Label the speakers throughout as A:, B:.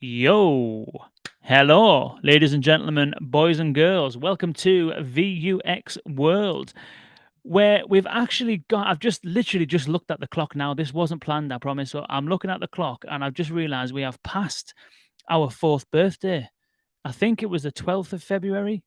A: Yo, hello, ladies and gentlemen, boys and girls. Welcome to VUX World, where we've actually got. I've just literally just looked at the clock now. This wasn't planned, I promise. So I'm looking at the clock and I've just realized we have passed our fourth birthday. I think it was the 12th of February.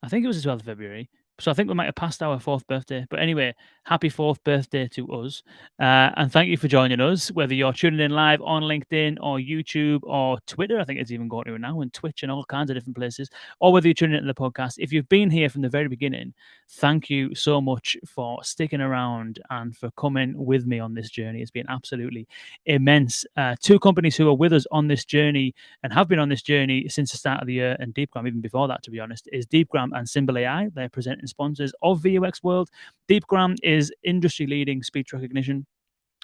A: I think it was the 12th of February. So I think we might have passed our fourth birthday. But anyway, happy fourth birthday to us. And thank you for joining us, whether you're tuning in live on LinkedIn or YouTube or Twitter. I think it's even going to now, and Twitch and all kinds of different places, or whether you're tuning into the podcast. If you've been here from the very beginning, thank you so much for sticking around and for coming with me on this journey. It's been absolutely immense. Two companies who are with us on this journey and have been on this journey since the start of the year, and Deepgram, even before that, to be honest, is Deepgram and Symbl.ai. They're presenting sponsors of VUX World. Deepgram is industry leading speech recognition.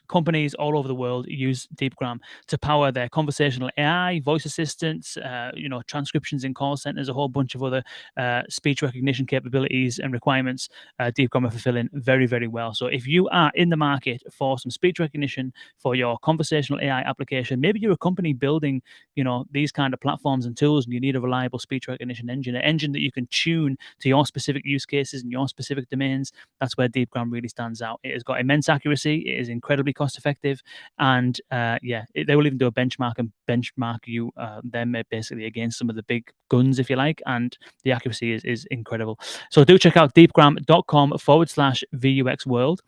A: Companies all over the world use Deepgram to power their conversational AI, voice assistants, transcriptions in call centers, a whole bunch of other speech recognition capabilities and requirements. Deepgram are fulfilling very, very well. So if you are in the market for some speech recognition for your conversational AI application, maybe you're a company building, these kind of platforms and tools, and you need a reliable speech recognition engine, an engine that you can tune to your specific use cases and your specific domains. That's where Deepgram really stands out. It has got immense accuracy. It is incredibly cost effective, and they will even do a benchmark and benchmark you them basically against some of the big guns, if you like, and the accuracy is incredible. So do check out deepgram.com/VUX World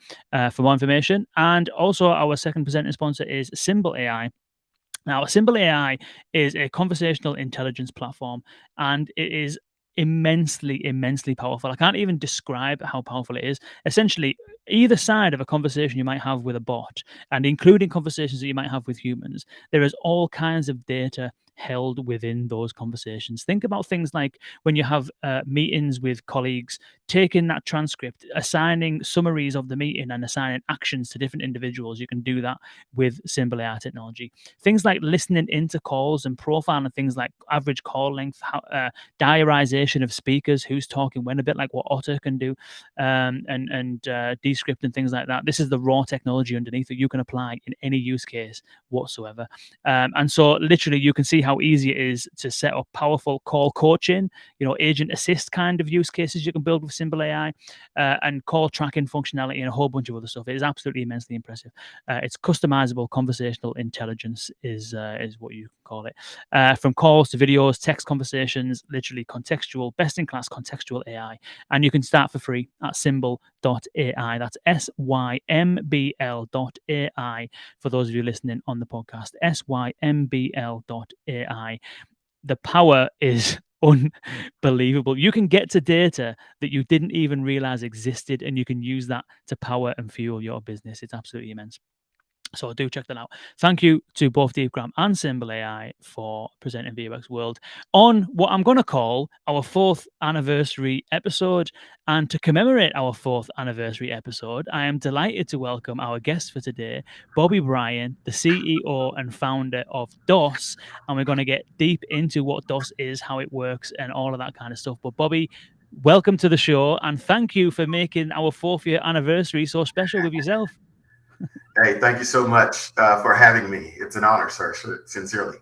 A: for more information. And also our second presenting sponsor is Symbl.ai. Now, Symbl.ai is a conversational intelligence platform, and it is immensely powerful. I can't even describe how powerful it is. Essentially, either side of a conversation you might have with a bot, and including conversations that you might have with humans, there is all kinds of data held within those conversations. Think about things like when you have meetings with colleagues, taking that transcript, assigning summaries of the meeting and assigning actions to different individuals. You can do that with Symbl.ai technology. Things like listening into calls and profiling things like average call length, diarization of speakers, who's talking when, a bit like what Otter can do, and Descript and things like that. This is the raw technology underneath that you can apply in any use case whatsoever. And so literally you can see how easy it is to set up powerful call coaching, agent assist kind of use cases you can build with Symbl.ai, and call tracking functionality and a whole bunch of other stuff. It is absolutely immensely impressive. It's customizable conversational intelligence is what you can call it. From calls to videos, text conversations, literally contextual, best-in-class contextual AI. And you can start for free at Symbl.ai. That's SYMBL.ai for those of you listening on the podcast. SYMBL.ai. The power is unbelievable. You can get to data that you didn't even realize existed, and you can use that to power and fuel your business. It's absolutely immense. So do check that out. Thank you to both Deepgram and Symbl.ai for presenting VUX World on what I'm going to call our fourth anniversary episode. And to commemorate our fourth anniversary episode, I am delighted to welcome our guest for today, Bobby Bryant, the CEO and founder of DOSS. And we're going to get deep into what DOSS is, how it works, and all of that kind of stuff. But Bobby, welcome to the show, and thank you for making our fourth year anniversary so special with yourself.
B: Hey, thank you so much for having me. It's an honor, sir, sincerely.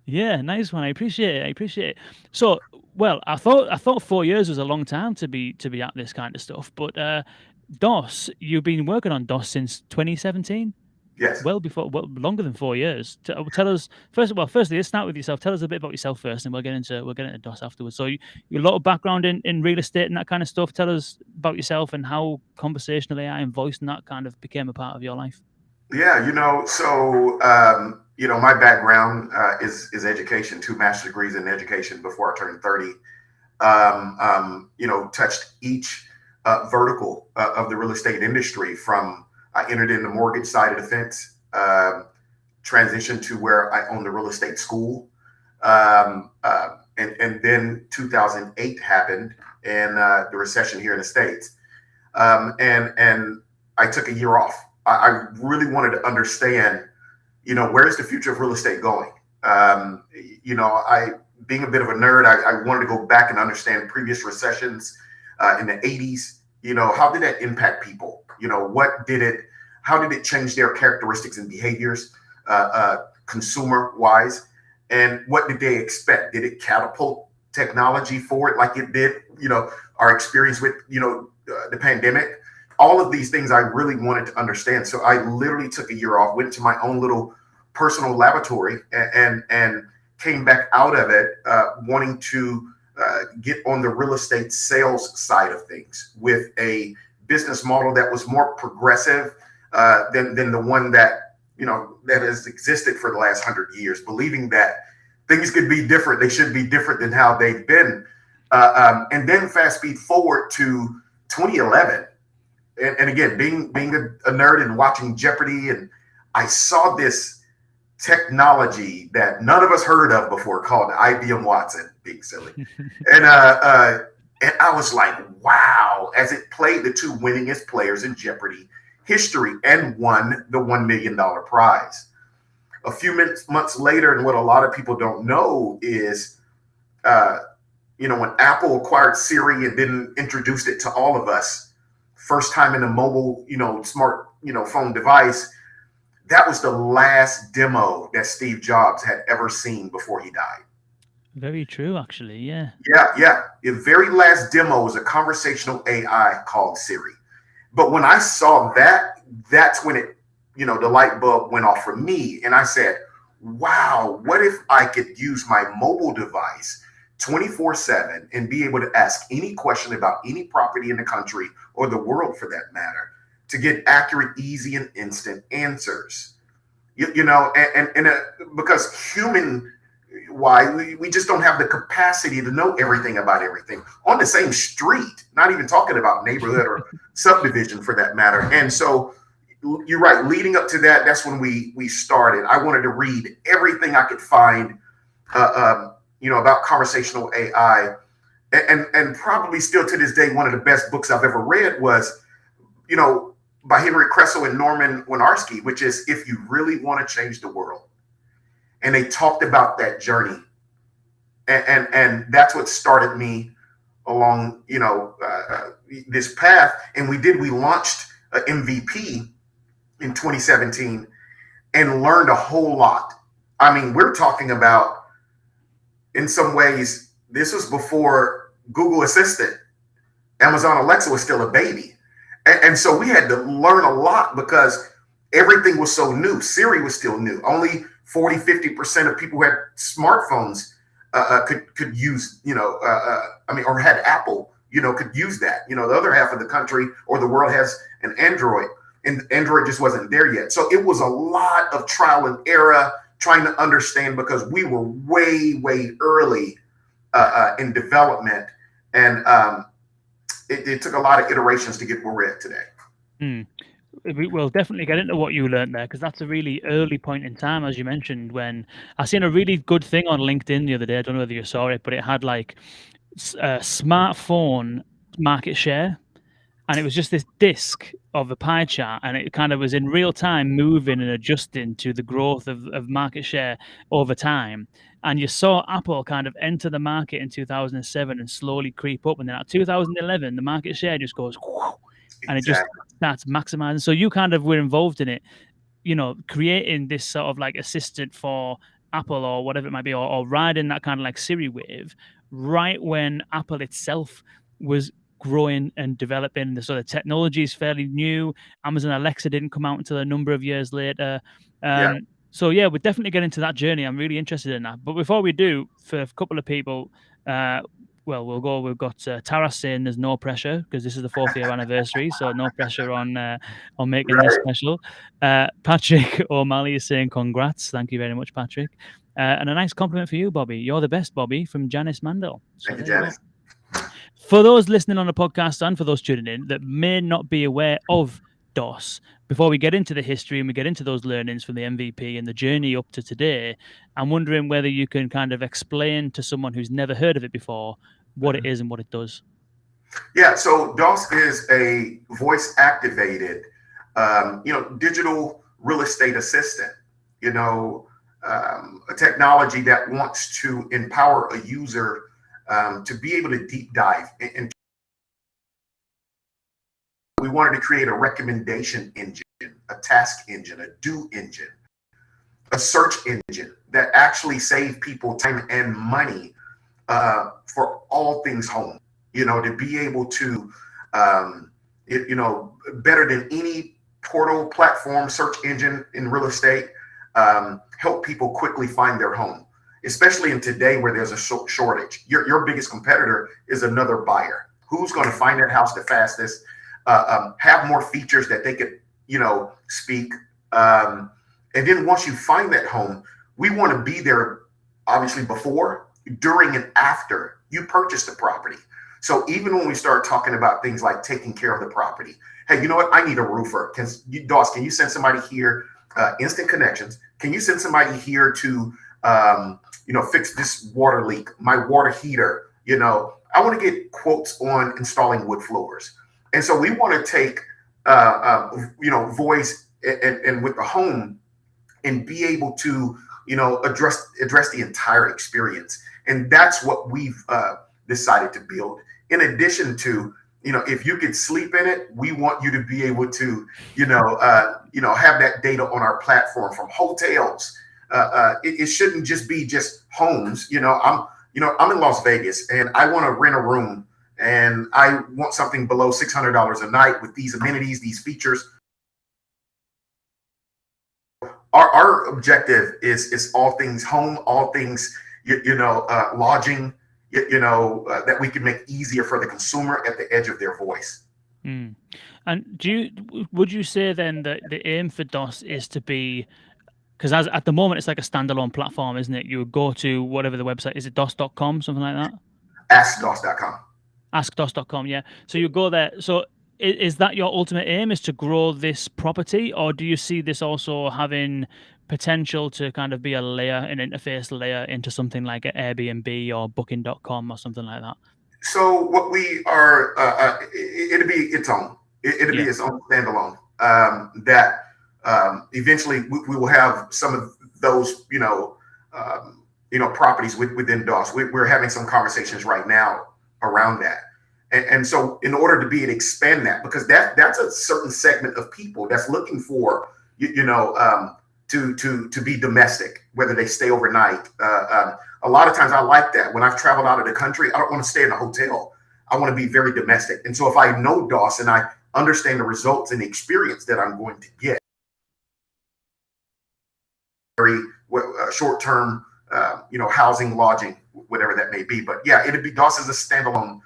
A: Yeah, nice one. I appreciate it. I appreciate it. So, well, I thought 4 years was a long time to be at this kind of stuff. But DOSS, you've been working on DOSS since 2017.
B: Yes.
A: Longer than 4 years. Tell us firstly, let's start with yourself. Tell us a bit about yourself first, and we'll get into DOSS afterwards. So, you a lot of background in real estate and that kind of stuff. Tell us about yourself and how conversational AI and voice and that kind of became a part of your life.
B: Yeah, my background is education, two master's degrees in education before I turned 30. Touched each vertical of the real estate industry. From I entered in the mortgage side of the fence, transitioned to where I own the real estate school. And then 2008 happened, and the recession here in the States. And I took a year off. I really wanted to understand, where is the future of real estate going? I, being a bit of a nerd, I wanted to go back and understand previous recessions in the 80s. How did that impact people? How did it change their characteristics and behaviors, consumer wise? And what did they expect? Did it catapult technology forward like it did, our experience with, the pandemic? All of these things I really wanted to understand. So I literally took a year off, went to my own little personal laboratory, and came back out of it wanting to get on the real estate sales side of things with a business model that was more progressive than the one that that has existed for the last 100 years, believing that things could be different. They should be different than how they've been. And then fast speed forward to 2011. And again, being a nerd and watching Jeopardy, and I saw this technology that none of us heard of before called IBM Watson, being silly. And I was like, wow, as it played the two winningest players in Jeopardy history and won the $1 million prize. A few months later, and what a lot of people don't know is, when Apple acquired Siri and then introduced it to all of us, first time in a mobile, smart, phone device, that was the last demo that Steve Jobs had ever seen before he died.
A: Very true, actually. Yeah.
B: Yeah. The very last demo was a conversational AI called Siri. But when I saw that, that's when it, the light bulb went off for me. And I said, wow, what if I could use my mobile device 24/7 and be able to ask any question about any property in the country or the world for that matter to get accurate, easy, and instant answers? Because human why we just don't have the capacity to know everything about everything on the same street, not even talking about neighborhood or subdivision for that matter. And so you're right, leading up to that, that's when we started. I wanted to read everything I could find about conversational AI, and probably still to this day one of the best books I've ever read was by Henry Kressel and Norman Winarski, which is If You Really Want to Change the World. And they talked about that journey, and that's what started me along, this path. And we launched an MVP in 2017 and learned a whole lot. I mean, we're talking about, in some ways, this was before Google Assistant. Amazon Alexa was still a baby. And so we had to learn a lot because everything was so new. Siri was still new. Only 40-50% of people who had smartphones could use, or had Apple, could use that. The other half of the country or the world has an Android, and Android just wasn't there yet. So it was a lot of trial and error trying to understand, because we were way early in development, and it took a lot of iterations to get where we're at today.
A: We'll definitely get into what you learned there, because that's a really early point in time, as you mentioned. When I seen a really good thing on LinkedIn the other day, I don't know whether you saw it, but it had like smartphone market share, and it was just this disc of a pie chart, and it kind of was in real time moving and adjusting to the growth of market share over time. And you saw Apple kind of enter the market in 2007 and slowly creep up, and then at 2011 the market share just goes whoosh, and it just starts maximizing. So you kind of were involved in it, creating this sort of like assistant for Apple or whatever it might be, or riding that kind of like Siri wave right when Apple itself was growing and developing. So the technology is fairly new. Amazon Alexa didn't come out until a number of years later. So yeah, we're definitely getting to that journey. I'm really interested in that. But before we do, for a couple of people, we'll go. We've got Taras saying there's no pressure because this is the 4th year anniversary, so no pressure on making this special. Patrick O'Malley is saying congrats. Thank you very much, Patrick. And a nice compliment for you, Bobby. You're the best, Bobby, from Janice Mandel. So
B: thank you, Janice.
A: For those listening on the podcast and for those tuning in that may not be aware of DOSS, before we get into the history and we get into those learnings from the MVP and the journey up to today, I'm wondering whether you can kind of explain to someone who's never heard of it before what it is and what it does.
B: Yeah, so DOSS is a voice activated, digital real estate assistant, a technology that wants to empower a user to be able to deep dive. And we wanted to create a recommendation engine, a task engine, a do engine a search engine that actually save people time and money for all things home. To be able to, better than any portal platform search engine in real estate, help people quickly find their home, especially in today where there's a shortage. Your biggest competitor is another buyer. Who's going to find that house the fastest, have more features that they could, speak. And then once you find that home, we want to be there, obviously, before, during, and after you purchase the property. So even when we start talking about things like taking care of the property, hey, you know what? I need a roofer. DOSS, can you send somebody here? Instant connections. Can you send somebody here to, fix this water leak, my water heater? I want to get quotes on installing wood floors. And so we want to take, voice and with the home and be able to, address the entire experience. And that's what we've decided to build. In addition to, if you could sleep in it, we want you to be able to, have that data on our platform from hotels. It shouldn't just be just homes. I'm in Las Vegas and I want to rent a room and I want something below $600 a night with these amenities, these features. Our objective is all things home, all things, lodging, that we can make easier for the consumer at the edge of their voice.
A: Mm. And would you say then that the aim for DOSS is to be, because as at the moment it's like a standalone platform, isn't it? You would go to whatever the website is, it DOSS.com, something like that?
B: AskDOSS.com.
A: AskDOSS.com, yeah. So you go there. So is that your ultimate aim, is to grow this property, or do you see this also having potential to kind of be a layer, an interface layer into something like an Airbnb or Booking.com or something like that?
B: So what we are, it'll be its own. It'll be
A: Yeah.
B: its own standalone. That eventually we will have some of those, properties within DOSS. We're having some conversations right now around that. And so in order to be able to expand that, because that's a certain segment of people that's looking for, to be domestic, whether they stay overnight. A lot of times I like that. When I've traveled out of the country, I don't want to stay in a hotel. I want to be very domestic. And so if I know DOSS and I understand the results and the experience that I'm going to get, very short-term, housing, lodging, whatever that may be. But yeah, it'd be DOSS as a standalone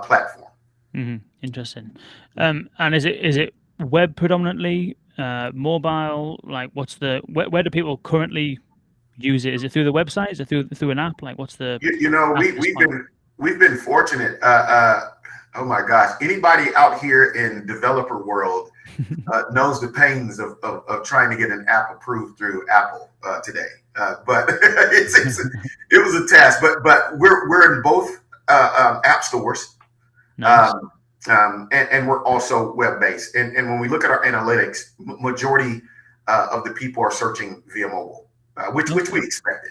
B: platform.
A: Mm-hmm. Interesting. And is it web predominantly, mobile? Like, where do people currently use it? Is it through the website? Is it through an app? Like, what's the
B: We've been fortunate. Oh my gosh, anybody out here in developer world knows the pains of trying to get an app approved through Apple today. But it was a task. But we're in both app stores.
A: Nice.
B: And we're also web-based. And when we look at our analytics, majority of the people are searching via mobile, which we expected.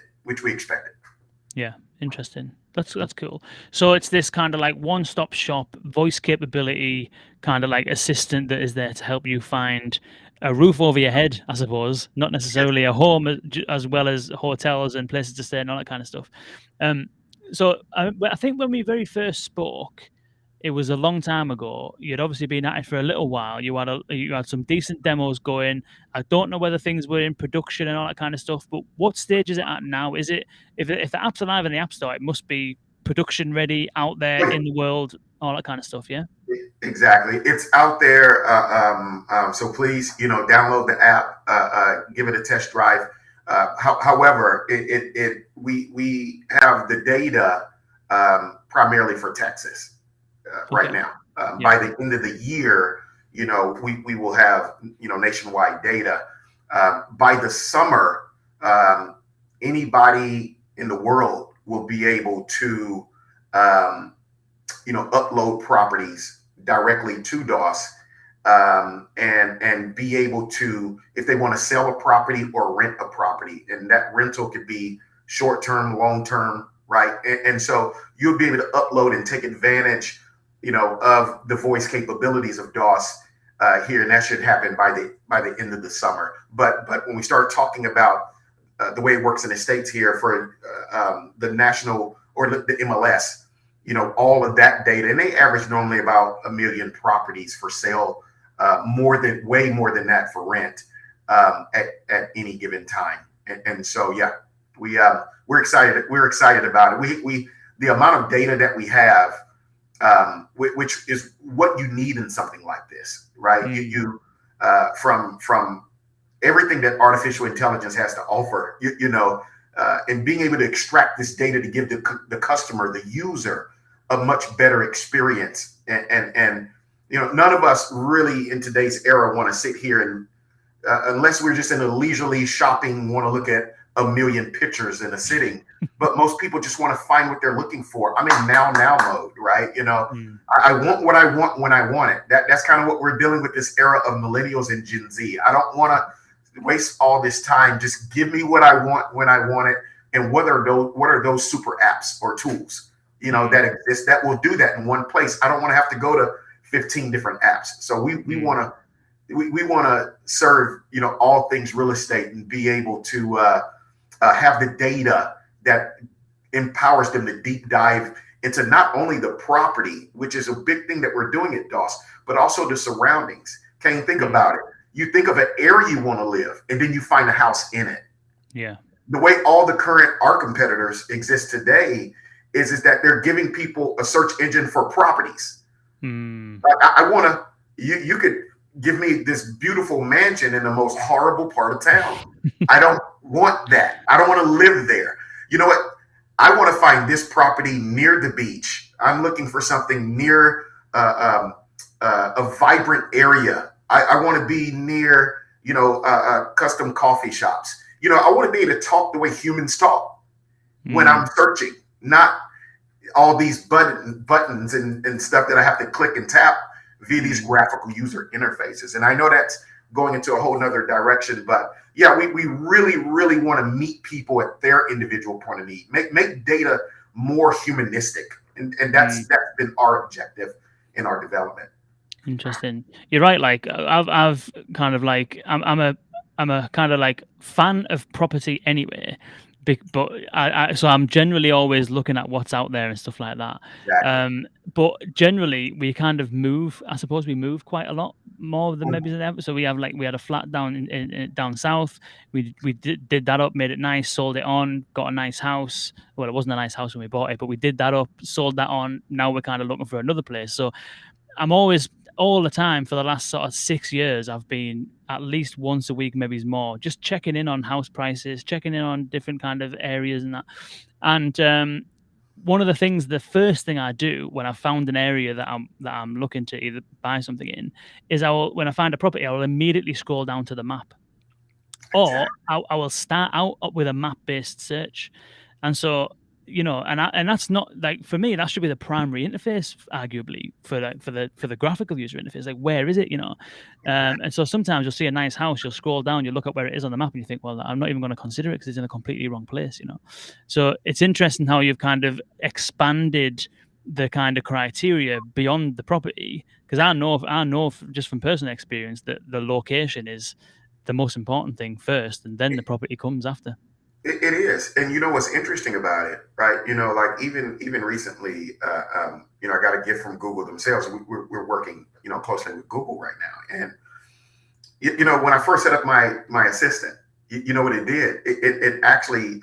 A: Yeah, interesting. That's cool. So it's this kind of like one-stop shop voice capability, kind of like assistant that is there to help you find a roof over your head, I suppose, not necessarily a home, as well as hotels and places to stay and all that kind of stuff. So I think when we very first spoke, it was a long time ago. You'd obviously been at it for a little while. You had some decent demos going. I don't know whether things were in production and all that kind of stuff, but what stage is it at now? Is it, if the app's alive in the App Store, it must be production ready, out there in the world, all that kind of stuff, yeah?
B: Exactly. It's out there. So please, download the app, give it a test drive. However, we have the data primarily for Texas right now. By the end of the year, we will have nationwide data. By the summer, anybody in the world will be able to upload properties directly to DOSS, and be able to, if they want to sell a property or rent a property, and that rental could be short-term, long-term, right? And so you'll be able to upload and take advantage, of the voice capabilities of DOSS here, and that should happen by the end of the summer. But when we start talking about the way it works in the States here for the national or the MLS, all of that data, and they average normally about 1 million properties for sale, way more than that for rent at any given time. And so, yeah, we're excited. We're excited about it. We the amount of data that we have, which is what you need in something like this, right? You from everything that artificial intelligence has to offer, and being able to extract this data to give the customer, the user, a much better experience. And none of us really in today's era want to sit here and unless we're just in a leisurely shopping, want to look at 1 million pictures in a sitting. But most people just want to find what they're looking for. I'm in now mode, right? I want what I want when I want it. That's kind of what we're dealing with this era of millennials and Gen Z. I don't want to waste all this time. Just give me what I want when I want it. And what are those super apps or tools, that exist that will do that in one place? I don't want to have to go to 15 different apps. So we want to serve, all things real estate and be able to have the data that empowers them to deep dive into not only the property, which is a big thing that we're doing at DOSS, but also the surroundings. Can you think about it? You think of an area you want to live, and then you find a house in it.
A: Yeah.
B: The way all the current our competitors exist today is that they're giving people a search engine for properties. I want to, you could give me this beautiful mansion in the most horrible part of town. I don't want that. I don't want to live there. You know what? I want to find this property near the beach. I'm looking for something near a vibrant area. I want to be near, custom coffee shops. I want to be able to talk the way humans talk when I'm searching, not all these buttons and stuff that I have to click and tap via these graphical user interfaces. And I know that's going into a whole nother direction, but yeah, we really, really want to meet people at their individual point of need, make data more humanistic. And that's been our objective in our development.
A: Interesting. You're right. Like I've kind of like I'm a kind of like fan of property anyway, but so I'm generally always looking at what's out there and stuff like that.
B: Exactly.
A: But generally we kind of move. I suppose we move quite a lot more than maybe than ever. So we had a flat down in down south. We did that up, made it nice, sold it on, got a nice house. Well, it wasn't a nice house when we bought it, but we did that up, sold that on. Now we're kind of looking for another place. So I'm always all the time for the last sort of 6 years, I've been at least once a week, maybe more, just checking in on house prices, checking in on different kind of areas and that. And one of the things, the first thing I do when I found an area that I'm looking to either buy something in, is when I find a property, I will immediately scroll down to the map, or I will start out with a map-based search, and so. And that's not like, for me, that should be the primary interface, arguably, for the graphical user interface. Like, where is it? And so sometimes you'll see a nice house, you'll scroll down, you look up where it is on the map, and you think, well, I'm not even going to consider it because it's in a completely wrong place. So it's interesting how you've kind of expanded the kind of criteria beyond the property, because I know just from personal experience that the location is the most important thing first, and then the property comes after.
B: It is, and what's interesting about it, right? Like even recently, I got a gift from Google themselves. We're working, closely with Google right now, and when I first set up my assistant, you know what it did? It actually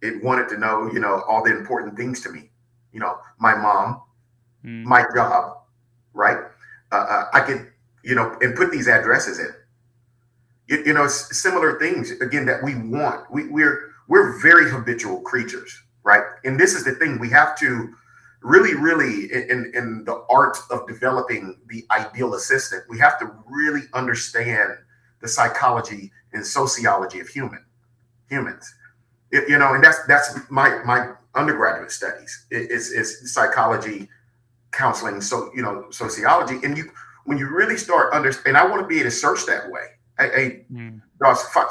B: it wanted to know, all the important things to me, my mom, my job, right? I could, and put these addresses in. Similar things again that we want. We're very habitual creatures, right? And this is the thing, we have to really, really, in the art of developing the ideal assistant, we have to really understand the psychology and sociology of humans. And that's my undergraduate studies is psychology, counseling, so sociology. And when you really start and I want to be able to search that way.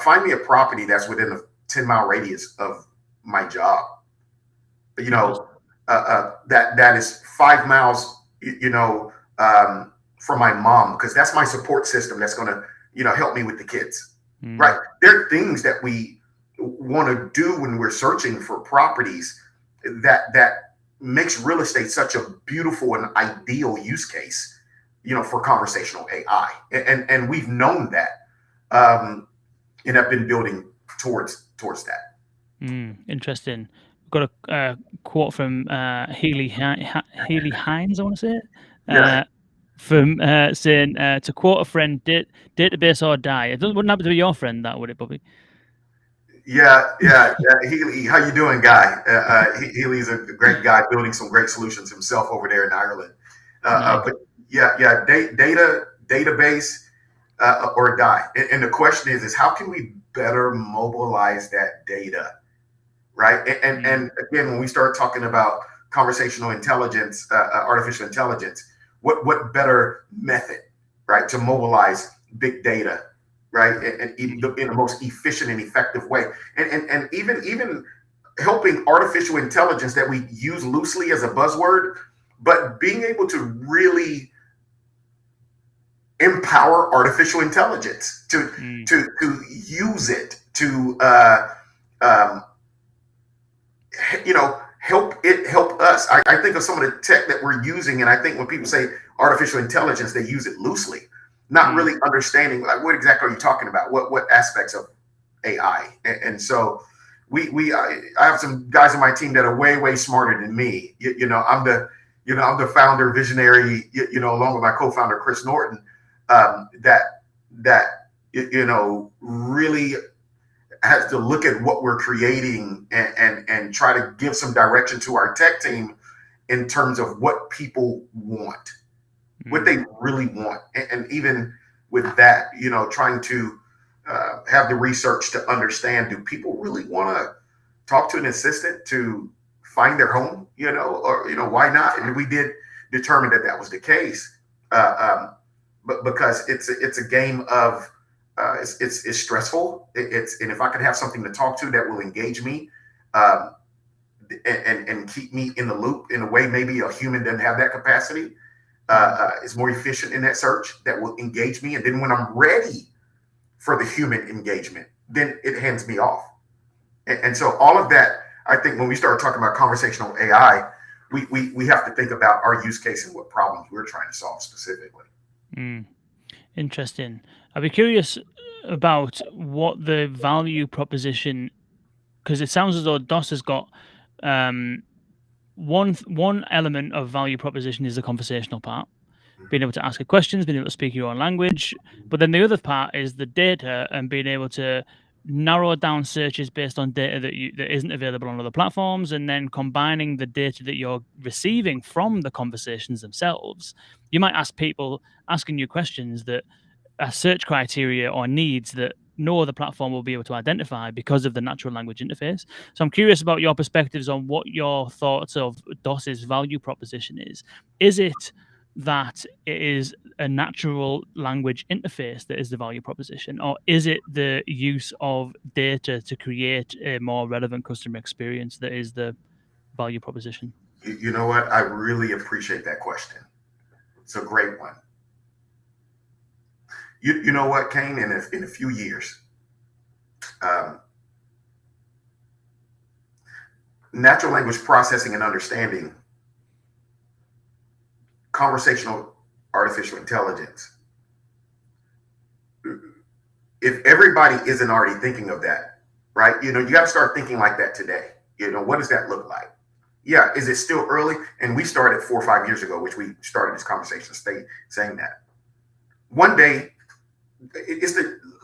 B: Find me a property that's within a 10-mile radius of my job. That is 5 miles, from my mom, because that's my support system. That's going to, help me with the kids, right? There are things that we want to do when we're searching for properties that makes real estate such a beautiful and ideal use case, for conversational AI. And we've known that, and have been building towards that.
A: Interesting. We've got a quote from Healy Hines, I want to say it.
B: Yeah.
A: From saying, to quote a friend, database or die. It wouldn't happen to be your friend, that would it, Bobby?
B: Yeah. Healy, how you doing, guy? Healy's a great guy building some great solutions himself over there in Ireland.
A: Nice.
B: But database or die. And the question is how can we better mobilize that data, right? And again, when we start talking about conversational intelligence, artificial intelligence, what better method, right, to mobilize big data, right, and in the most efficient and effective way, and even helping artificial intelligence that we use loosely as a buzzword, but being able to really empower artificial intelligence to use it to help us. I think of some of the tech that we're using, and I think when people say artificial intelligence, they use it loosely, not really understanding like what exactly are you talking about, what aspects of AI. And so I have some guys on my team that are way smarter than me. I'm the founder, visionary, along with my co-founder Chris Norton, that really has to look at what we're creating and try to give some direction to our tech team in terms of what people want, what they really want. And even with that, trying to have the research to understand, do people really want to talk to an assistant to find their home, or why not? And we did determine that was the case. But because it's a game of, it's stressful. And if I could have something to talk to that will engage me, and keep me in the loop in a way maybe a human doesn't have that capacity, is more efficient in that search that will engage me. And then when I'm ready for the human engagement, then it hands me off. And so all of that, I think when we start talking about conversational AI, we have to think about our use case and what problems we're trying to solve specifically.
A: Interesting. I'd be curious about what the value proposition, because it sounds as though DOSS has got one element of value proposition is the conversational part, being able to ask questions, being able to speak your own language. But then the other part is the data and being able to narrow down searches based on data that isn't available on other platforms, and then combining the data that you're receiving from the conversations themselves. You might ask people asking you questions that are search criteria or needs that no other platform will be able to identify because of the natural language interface. So I'm curious about your perspectives on what your thoughts of DOSS's value proposition is. Is it that it is a natural language interface that is the value proposition, or is it the use of data to create a more relevant customer experience that is the value proposition?
B: You know what? I really appreciate that question. It's a great one. You know what, Kane? In a few years, natural language processing and understanding, conversational artificial intelligence. If everybody isn't already thinking of that, right? You got to start thinking like that today. What does that look like? Yeah, is it still early? And we started 4 or 5 years ago, which we started this conversation saying that. One day,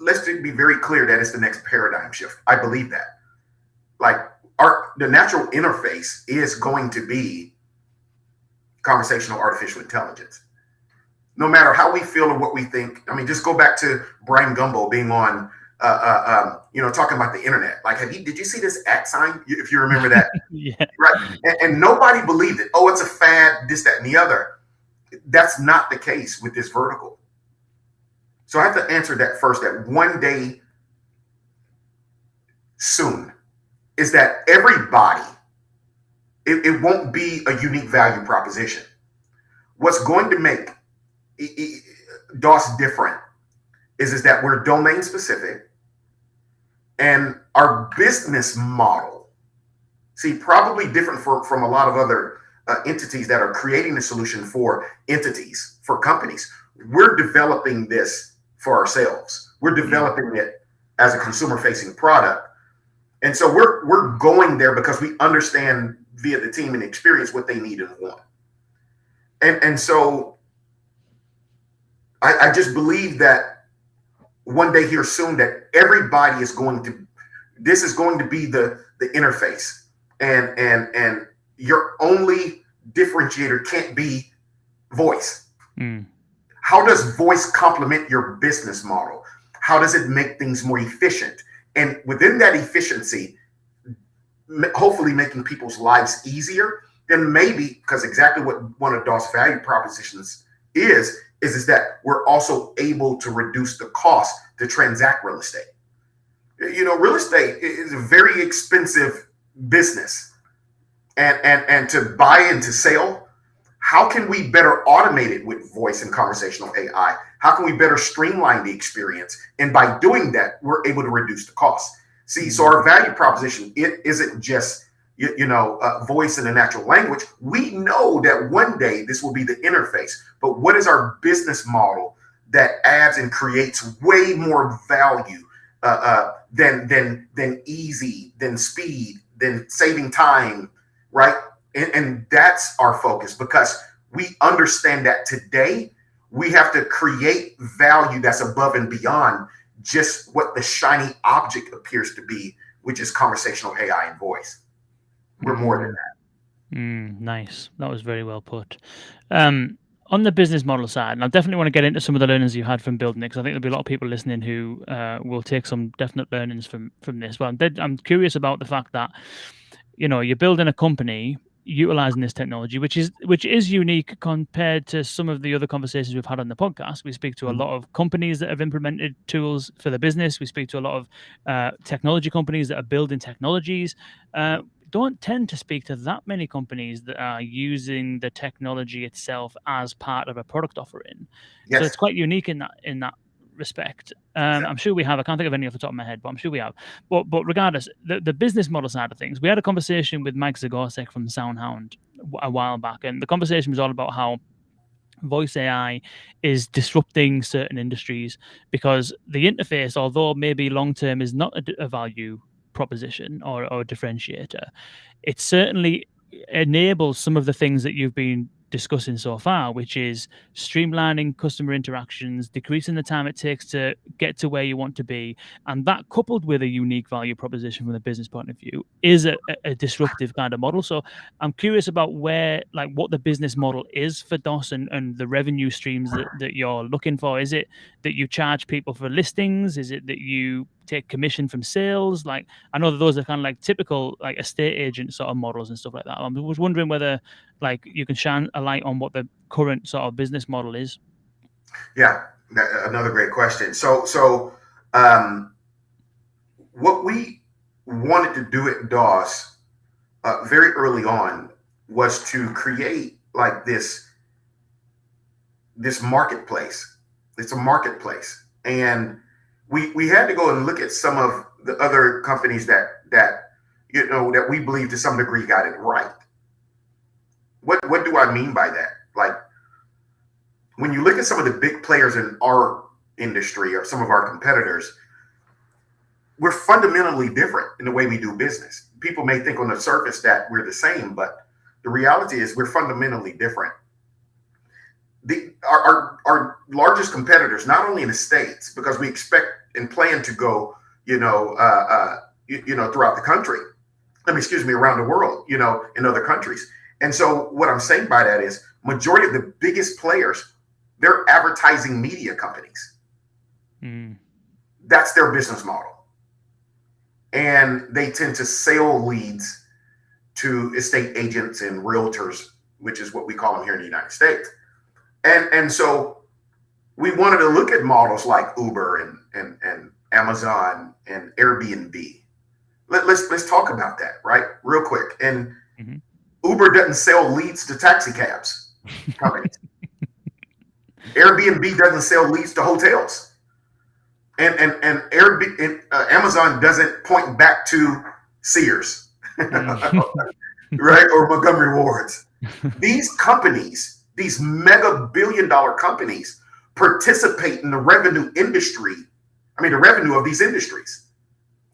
B: let's be very clear that it's the next paradigm shift. I believe that. Like the natural interface is going to be conversational artificial intelligence. No matter how we feel or what we think. I mean, just go back to Brian Gumbo being on, talking about the internet. Like, did you see this @ sign? If you remember that,
A: Yeah.
B: Right? And nobody believed it. Oh, it's a fad, this, that, and the other. That's not the case with this vertical. So I have to answer that first, that one day soon is that everybody, it won't be a unique value proposition. What's going to make DOSS different is that we're domain specific, and Our business model, see, probably different from a lot of other entities that are creating a solution for entities, for companies. We're developing this for ourselves. We're developing it as a consumer-facing product. And so we're going there because we understand via the team and experience what they need and want. And so I just believe that one day here soon that everybody is going to, this is going to be the interface, and your only differentiator can't be voice. How does voice complement your business model? How does it make things more efficient? And within that efficiency, hopefully making people's lives easier, then maybe, because exactly what one of DOSS value propositions is that we're also able to reduce the cost to transact real estate. You know, real estate is a very expensive business. And to buy and to sell, how can we better automate it with voice and conversational AI? How can we better streamline the experience? And by doing that, we're able to reduce the cost. See, so our value proposition, it isn't just, voice in a natural language. We know that one day this will be the interface, but what is our business model that adds and creates way more value than easy, than speed, than saving time, right? And that's our focus, because we understand that today we have to create value that's above and beyond just what the shiny object appears to be, which is conversational AI and voice. We're more than that.
A: Nice. That was very well put. On the business model side, and I definitely want to get into some of the learnings you had from building it, because I think there'll be a lot of people listening who will take some definite learnings from this. But I'm curious about the fact that, you're building a company utilizing this technology, which is unique compared to some of the other conversations we've had on the podcast. We speak to a lot of companies that have implemented tools for the business. We speak to a lot of technology companies that are building technologies. Don't tend to speak to that many companies that are using the technology itself as part of a product offering.
B: Yes.
A: So it's quite unique in that respect. I'm sure we have. I can't think of any off the top of my head, but I'm sure we have. But regardless, the business model side of things, we had a conversation with Mike Zagorsek from SoundHound a while back, and the conversation was all about how voice AI is disrupting certain industries because the interface, although maybe long term is not a value proposition or a differentiator, it certainly enables some of the things that you've been discussing so far, which is streamlining customer interactions, decreasing the time it takes to get to where you want to be. And that, coupled with a unique value proposition from a business point of view, is a disruptive kind of model. So I'm curious about what the business model is for DOSS and the revenue streams that you're looking for. Is it that you charge people for listings? Is it that you take commission from sales? Like, I know that those are kind of like typical like estate agent sort of models and stuff like that. I was wondering whether like you can shine a light on what the current sort of business model is.
B: Yeah, another great question. So what we wanted to do at DOSS very early on was to create like this marketplace. It's a marketplace, and we had to go and look at some of the other companies that we believe to some degree got it right. What do I mean by that? Like, when you look at some of the big players in our industry or some of our competitors, we're fundamentally different in the way we do business. People may think on the surface that we're the same, but the reality is we're fundamentally different. Our largest competitors, not only in the States, because we expect and plan to go, throughout the country. Around the world, in other countries. And so what I'm saying by that is majority of the biggest players, they're advertising media companies. That's their business model. And they tend to sell leads to estate agents and realtors, which is what we call them here in the United States. And so we wanted to look at models like Uber and Amazon and Airbnb. Let's talk about that, right? Real quick. And Uber doesn't sell leads to taxi cabs companies. Airbnb doesn't sell leads to hotels. Amazon doesn't point back to Sears,
A: Mm.
B: right, or Montgomery Wards. These companies, these mega billion-dollar companies, participate in the revenue industry. I mean, the revenue of these industries.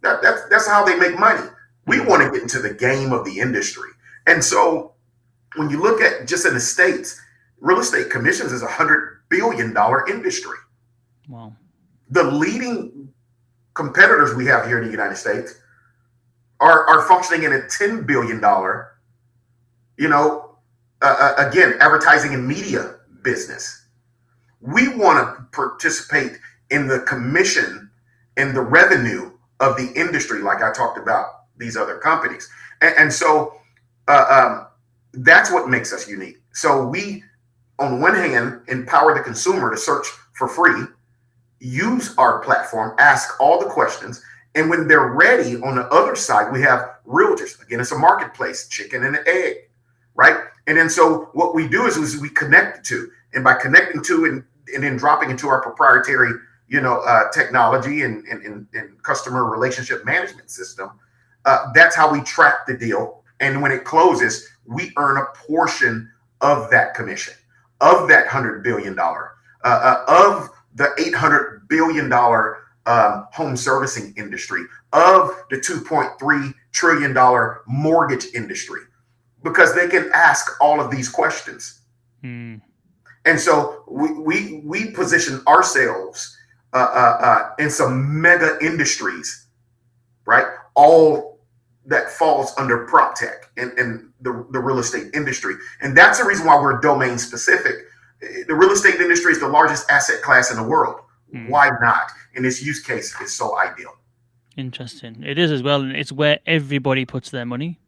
B: That's how they make money. We want to get into the game of the industry, and so when you look at just in the States, real estate commissions is $100 billion industry.
A: Wow.
B: The leading competitors we have here in the United States are functioning in a $10 billion, again, advertising and media business. We want to participate in the commission and the revenue of the industry, like I talked about these other companies. And so that's what makes us unique. So we, on one hand, empower the consumer to search for free, use our platform, ask all the questions. And when they're ready, on the other side, we have realtors. Again, it's a marketplace, chicken and an egg, right? And then so what we do is we connect the two. And by connecting to and then dropping into our proprietary, technology and customer relationship management system, that's how we track the deal. And when it closes, we earn a portion of that commission, of that $100 billion, of the $800 billion home servicing industry, of the $2.3 trillion mortgage industry, because they can ask all of these questions. And so we position ourselves in some mega industries, right? All that falls under prop tech and the real estate industry. And that's the reason why we're domain specific. The real estate industry is the largest asset class in the world. Why not? And this use case is so ideal.
A: Interesting. It is as well, and it's where everybody puts their money.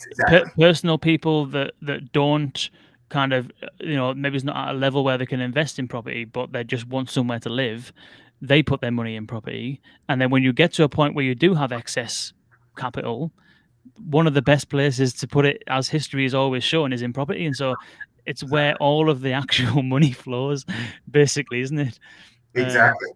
B: Exactly.
A: Personal people that don't kind of, maybe it's not at a level where they can invest in property, but they just want somewhere to live. They put their money in property, and then when you get to a point where you do have excess capital, one of the best places to put it, as history has always shown, is in property. And so it's where all of the actual money flows, basically, isn't it?
B: Exactly.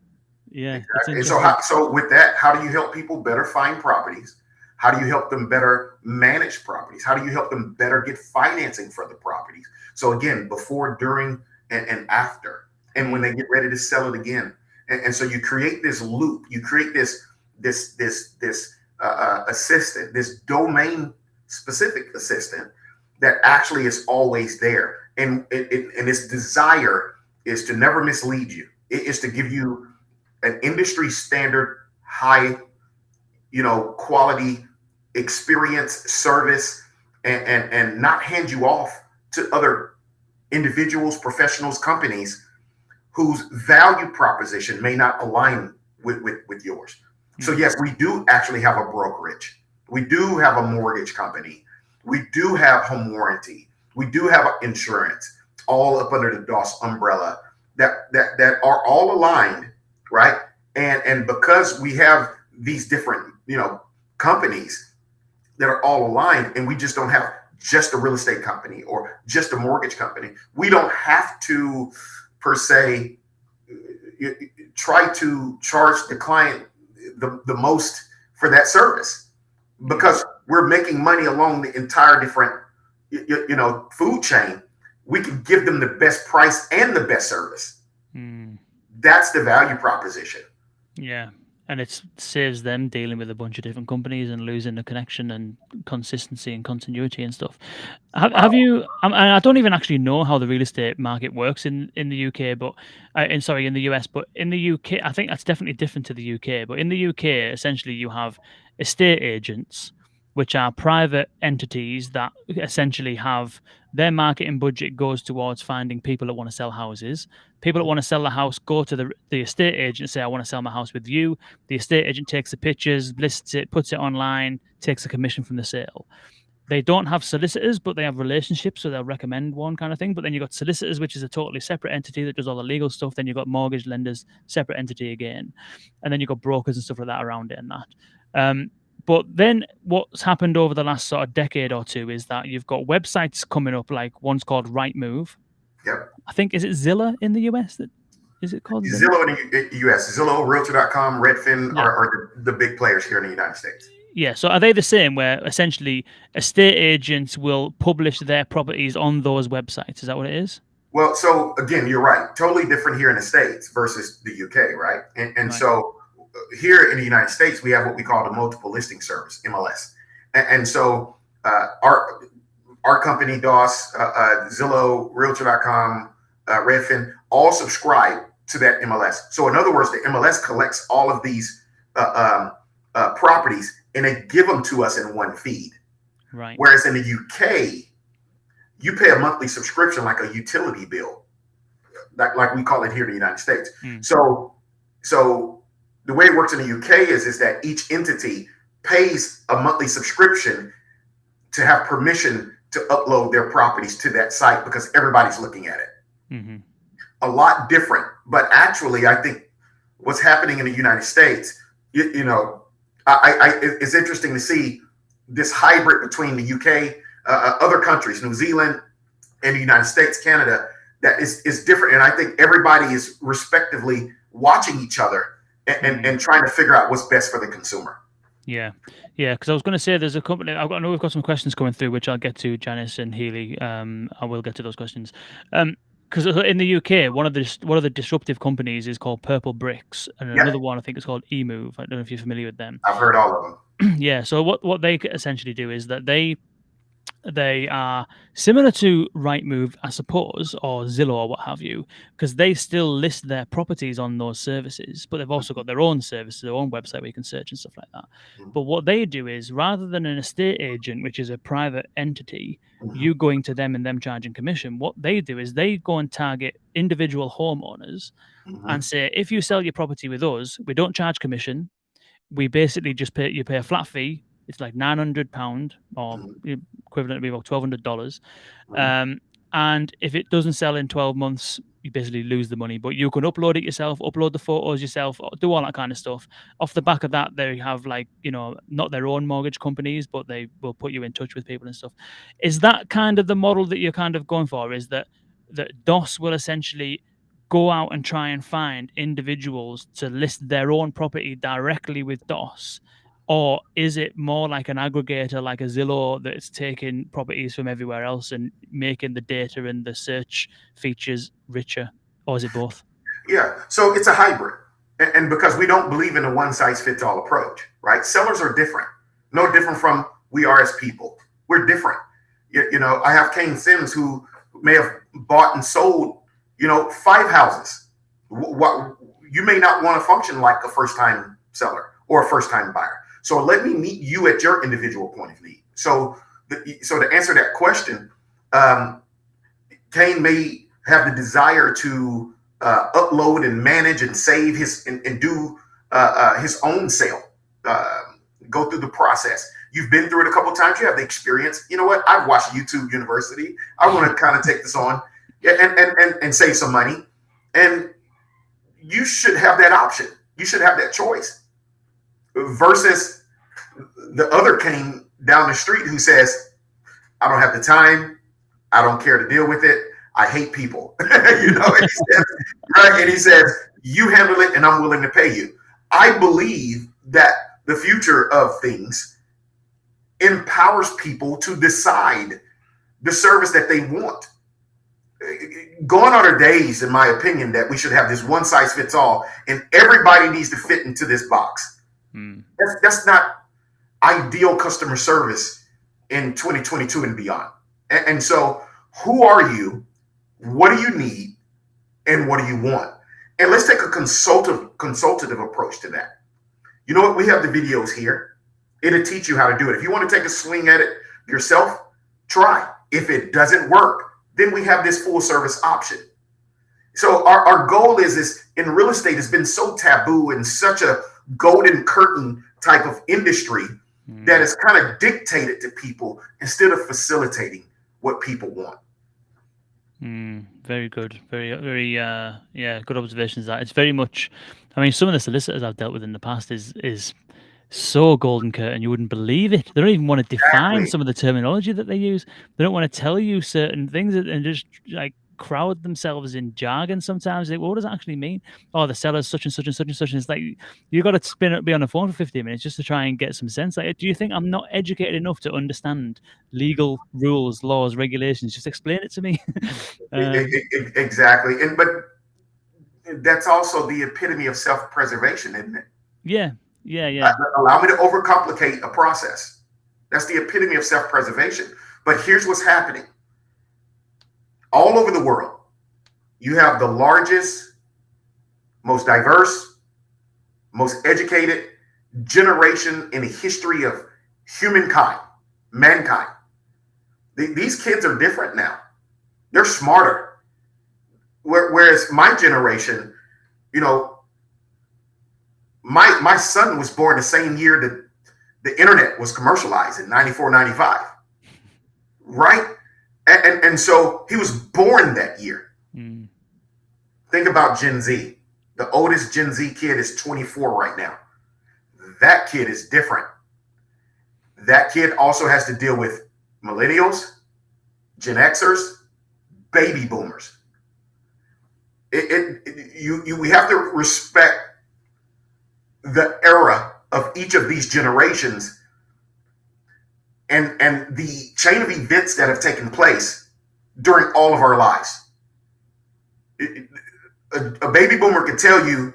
A: Yeah, it's
B: Exactly. And
A: interesting.
B: so with that, how do you help people better find properties? How do you help them better manage properties? How do you help them better get financing for the properties? So again, before, during, and after, and when they get ready to sell it again. And so you create this loop. You create this assistant, this domain specific assistant that actually is always there. And its desire is to never mislead you. It is to give you an industry standard, high, quality experience, service, and not hand you off to other individuals, professionals, companies whose value proposition may not align with yours. So yes, we do actually have a brokerage. We do have a mortgage company. We do have home warranty. We do have insurance, all up under the DOSS umbrella that are all aligned, right? And because we have these different, companies that are all aligned, and we just don't have just a real estate company or just a mortgage company. We don't have to, per se, try to charge the client the most for that service, because we're making money along the entire different, food chain. We can give them the best price and the best service. That's the value proposition.
A: Yeah. And it saves them dealing with a bunch of different companies and losing the connection and consistency and continuity and stuff. Have you? And I don't even actually know how the real estate market works in the UK, but in the US. But in the UK, I think that's definitely different to the UK. But in the UK, essentially, you have estate agents, which are private entities that essentially have their marketing budget goes towards finding people that want to sell houses. People that want to sell the house go to the estate agent and say, I want to sell my house with you. The estate agent takes the pictures, lists it, puts it online, takes a commission from the sale. They don't have solicitors, but they have relationships, so they'll recommend one kind of thing. But then you've got solicitors, which is a totally separate entity that does all the legal stuff. Then you've got mortgage lenders, separate entity again. And then you've got brokers and stuff like that around it and that. But then what's happened over the last sort of decade or two is that you've got websites coming up, like one's called Rightmove.
B: Yep.
A: I think, is it Zillow in the US? Is it called Zillow?
B: Zillow in the US, Zillow, Realtor.com, Redfin
A: Yeah.
B: are the big players here in the United States.
A: Yeah. So are they the same where essentially estate agents will publish their properties on those websites? Is that what it is?
B: Well, so again, you're right. Totally different here in the States versus the UK, right? And
A: Right.
B: so here in the United States, we have what we call the multiple listing service, MLS. And so our company, DOSS, Zillow, Realtor.com, Redfin, all subscribe to that MLS. So in other words, the MLS collects all of these properties and they give them to us in one feed.
A: Right.
B: Whereas in the UK, you pay a monthly subscription like a utility bill, like we call it here in the United States. So the way it works in the UK is that each entity pays a monthly subscription to have permission to upload their properties to that site because everybody's looking at it. A lot different, but actually, I think what's happening in the United States, it's interesting to see this hybrid between the UK, other countries, New Zealand, and the United States, Canada, that is different. And I think everybody is respectively watching each other and trying to figure out what's best for the consumer.
A: Yeah. Because I was going to say there's a company. I know we've got some questions coming through, which I'll get to, Janice and Healy. I will get to those questions. Because in the UK, one of the disruptive companies is called Purple Bricks, and another one I think is called eMove. I don't know if you're familiar with them.
B: I've heard all of them.
A: Yeah. So what they essentially do is that they are similar to Rightmove, I suppose, or Zillow or what have you, because they still list their properties on those services, but they've also got their own service, their own website where you can search and stuff like that. But what they do is, rather than an estate agent, which is a private entity, you going to them and them charging commission, what they do is they go and target individual homeowners and say, if you sell your property with us, we don't charge commission. We basically just pay a flat fee. It's like £900 or equivalent to be about $1,200. And if it doesn't sell in 12 months, you basically lose the money. But you can upload it yourself, upload the photos yourself, do all that kind of stuff. Off the back of that, they have not their own mortgage companies, but they will put you in touch with people and stuff. Is that kind of the model that you're kind of going for? Is that DOSS will essentially go out and try and find individuals to list their own property directly with DOSS? Or is it more like an aggregator, like a Zillow, that's taking properties from everywhere else and making the data and the search features richer? Or is it both?
B: Yeah, so it's a hybrid. And because we don't believe in a one-size-fits-all approach, right? Sellers are different. No different from we are as people. We're different. I have Kane Sims who may have bought and sold, 5 houses. You may not want to function like a first-time seller or a first-time buyer. So let me meet you at your individual point of need. So to answer that question, Kane may have the desire to upload and manage and save and do his own sale, go through the process. You've been through it a couple of times. You have the experience. You know what? I've watched YouTube University. I want to kind of take this on and save some money. And you should have that option. You should have that choice. Versus the other Kane down the street who says, I don't have the time. I don't care to deal with it. I hate people. And he says, you handle it and I'm willing to pay you. I believe that the future of things empowers people to decide the service that they want. Gone are the days, in my opinion, that we should have this one size fits all and everybody needs to fit into this box. That's not ideal customer service in 2022 and beyond. And so who are you? What do you need? And what do you want? And let's take a consultative approach to that. You know what? We have the videos here. It'll teach you how to do it. If you want to take a swing at it yourself, try. If it doesn't work, then we have this full service option. So our goal is in real estate has been so taboo and such a golden curtain type of industry that is kind of dictated to people instead of facilitating what people want.
A: Very good. Very good observations. That it's very much, I mean, some of the solicitors I've dealt with in the past is so golden curtain, you wouldn't believe it. They don't even want to define some of the terminology that they use. They don't want to tell you certain things and just like crowd themselves in jargon sometimes. Like, what does that actually mean? Oh, the seller's such and such and such and such. And it's like you got to be on the phone for 15 minutes just to try and get some sense. Like, do you think I'm not educated enough to understand legal rules, laws, regulations? Just explain it to me.
B: Exactly. But that's also the epitome of self-preservation, isn't it?
A: Yeah.
B: Allow me to overcomplicate a process. That's the epitome of self-preservation. But here's what's happening. All over the world, you have the largest, most diverse, most educated generation in the history of mankind. These kids are different now. They're smarter. Whereas my generation, my son was born the same year that the internet was commercialized in 94, 95. Right? And so he was born that year.
A: Mm.
B: Think about Gen Z. The oldest Gen Z kid is 24 right now. That kid is different. That kid also has to deal with millennials, Gen Xers, baby boomers. We have to respect the era of each of these generations and the chain of events that have taken place during all of our lives. A baby boomer could tell you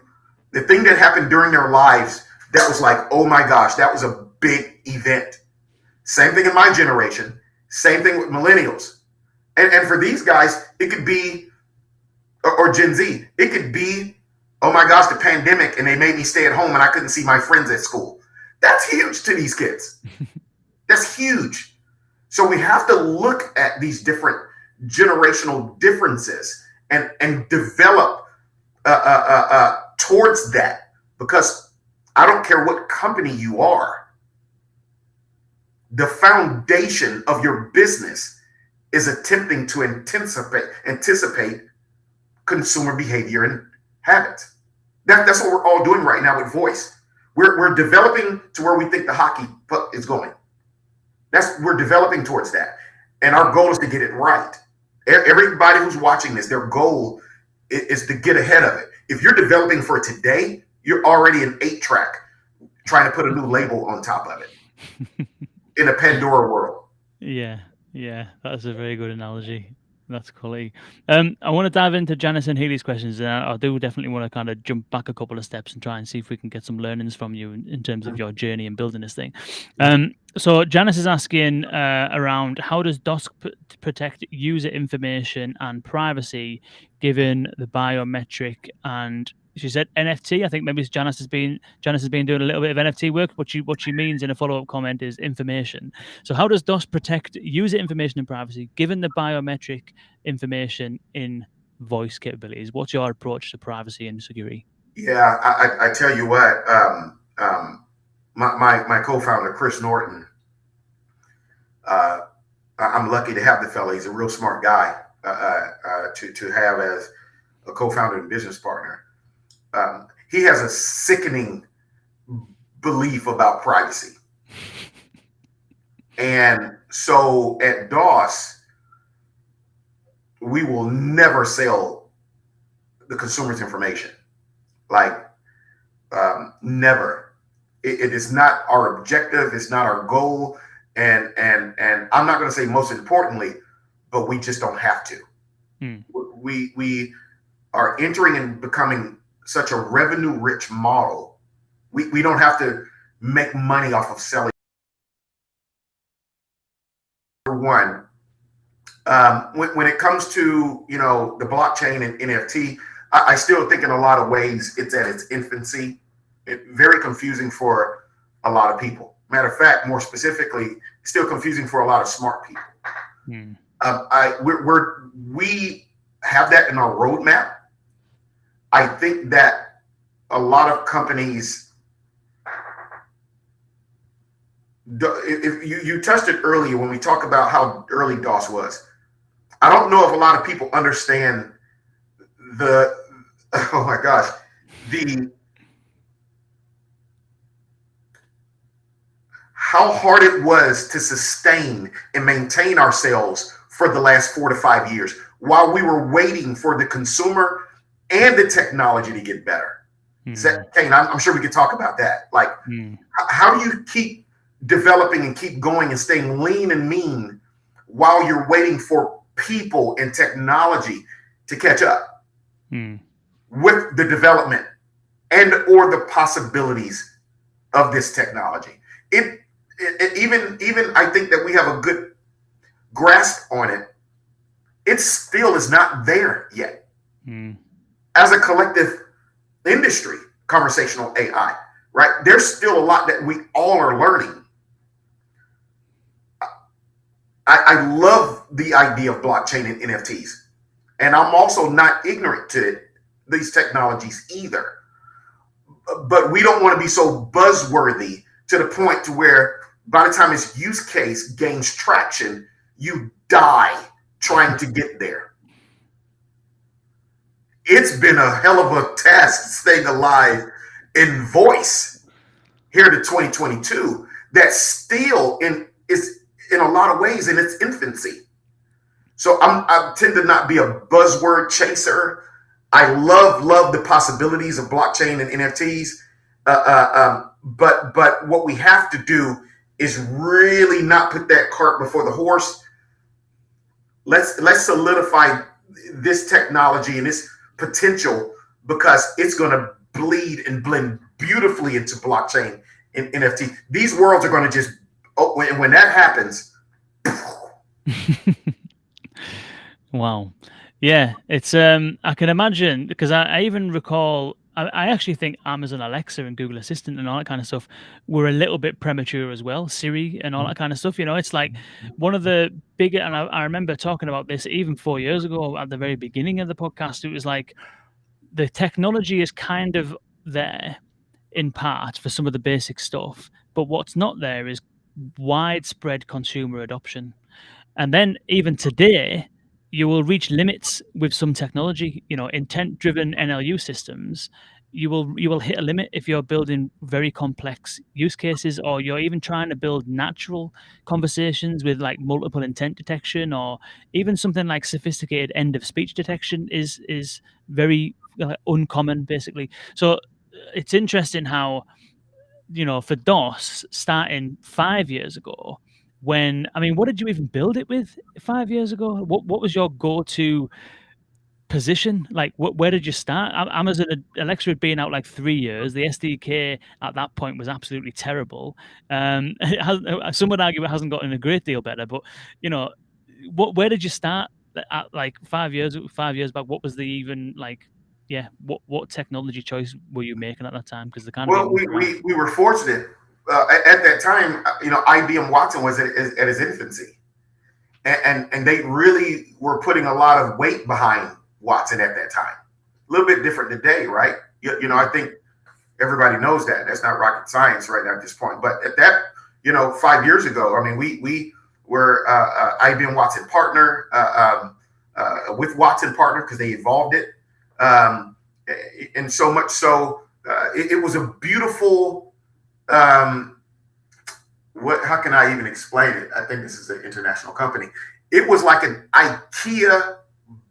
B: the thing that happened during their lives that was like, oh my gosh, that was a big event. Same thing in my generation. Same thing with millennials. And for these guys, it could be, or Gen Z, it could be, oh my gosh, the pandemic and they made me stay at home and I couldn't see my friends at school. That's huge to these kids. That's huge. So we have to look at these different generational differences and develop towards that, because I don't care what company you are, the foundation of your business is attempting to anticipate consumer behavior and habits. That's what we're all doing right now with voice. We're developing to where we think the hockey puck is going. We're developing towards that. And our goal is to get it right. Everybody who's watching this, their goal is to get ahead of it. If you're developing for today, you're already an 8-track trying to put a new label on top of it in a Pandora world.
A: Yeah, that's a very good analogy. That's quality. I want to dive into Janice and Healy's questions. I do definitely want to kind of jump back a couple of steps and try and see if we can get some learnings from you in terms of your journey in building this thing. So Janice is asking around how does DOSS protect user information and privacy given the biometric and she said NFT. I think maybe Janice has been doing a little bit of NFT work. What she means in a follow-up comment is information. So how does DOSS protect user information and privacy given the biometric information in voice capabilities? What's your approach to privacy and security?
B: Yeah, I tell you what, my co-founder Chris Norton, I'm lucky to have the fella. He's a real smart guy to have as a co-founder and business partner. He has a sickening belief about privacy. And so at DOSS, we will never sell the consumer's information. Like, never. It is not our objective. It's not our goal. And I'm not going to say most importantly, but we just don't have to. We are entering and becoming such a revenue-rich model. We don't have to make money off of selling. For one, when it comes to the blockchain and NFT, I still think in a lot of ways it's at its infancy. It's very confusing for a lot of people. Matter of fact, more specifically, still confusing for a lot of smart people. We have that in our roadmap. I think that a lot of companies, if you touched it earlier when we talk about how early DOSS was. I don't know if a lot of people understand oh my gosh, how hard it was to sustain and maintain ourselves for the last 4 to 5 years. while we were waiting for the consumer and the technology to get better. Kane, I'm sure we could talk about that. Like, how do you keep developing and keep going and staying lean and mean while you're waiting for people and technology to catch up with the development and or the possibilities of this technology? Even I think that we have a good grasp on it. It still is not there yet. As a collective industry, conversational AI, right? There's still a lot that we all are learning. I love the idea of blockchain and NFTs, and I'm also not ignorant to these technologies either. But we don't want to be so buzzworthy to the point to where by the time its use case gains traction, you die trying to get there. It's been a hell of a task staying alive in voice here to 2022 that still is in a lot of ways in its infancy. So I tend to not be a buzzword chaser. I love the possibilities of blockchain and NFTs. But what we have to do is really not put that cart before the horse. Let's solidify this technology and this potential, because it's going to bleed and blend beautifully into blockchain and NFT. These worlds are going to just, when that happens.
A: Wow. Yeah, it's I can imagine, because I even recall, I actually think Amazon Alexa and Google Assistant and all that kind of stuff were a little bit premature as well. Siri and all that kind of stuff. It's like one of the bigger, and I remember talking about this even 4 years ago at the very beginning of the podcast. It was like the technology is kind of there in part for some of the basic stuff, but what's not there is widespread consumer adoption. And then even today, you will reach limits with some technology, intent-driven NLU systems. You will hit a limit if you're building very complex use cases, or you're even trying to build natural conversations with like multiple intent detection, or even something like sophisticated end of speech detection is very uncommon, basically. So it's interesting how, for DOSS starting 5 years ago, what did you even build it with 5 years ago? What was your go-to position? Like, where did you start? Amazon Alexa had been out like 3 years. The SDK at that point was absolutely terrible. Some would argue it hasn't gotten a great deal better, but where did you start at, like 5 years back? What was the even like? Yeah, what technology choice were you making at that time? Because they're kind of
B: we were fortunate. At that time, IBM Watson was at its infancy, and they really were putting a lot of weight behind Watson at that time. A little bit different today, right? I think everybody knows that. That's not rocket science right now at this point. But at that, 5 years ago, we were IBM Watson partner with Watson partner because they evolved it, and so much so it was a beautiful. How can I even explain it? I think this is an international company. It was like an IKEA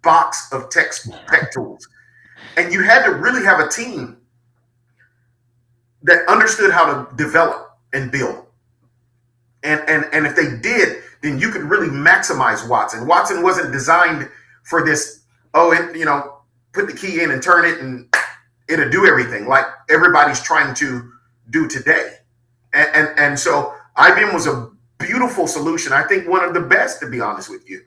B: box of tech tools, and you had to really have a team that understood how to develop and build. And if they did, then you could really maximize Watson. Watson wasn't designed for this. Put the key in and turn it, and it'll do everything like everybody's trying to do today. And so IBM was a beautiful solution. I think one of the best, to be honest with you.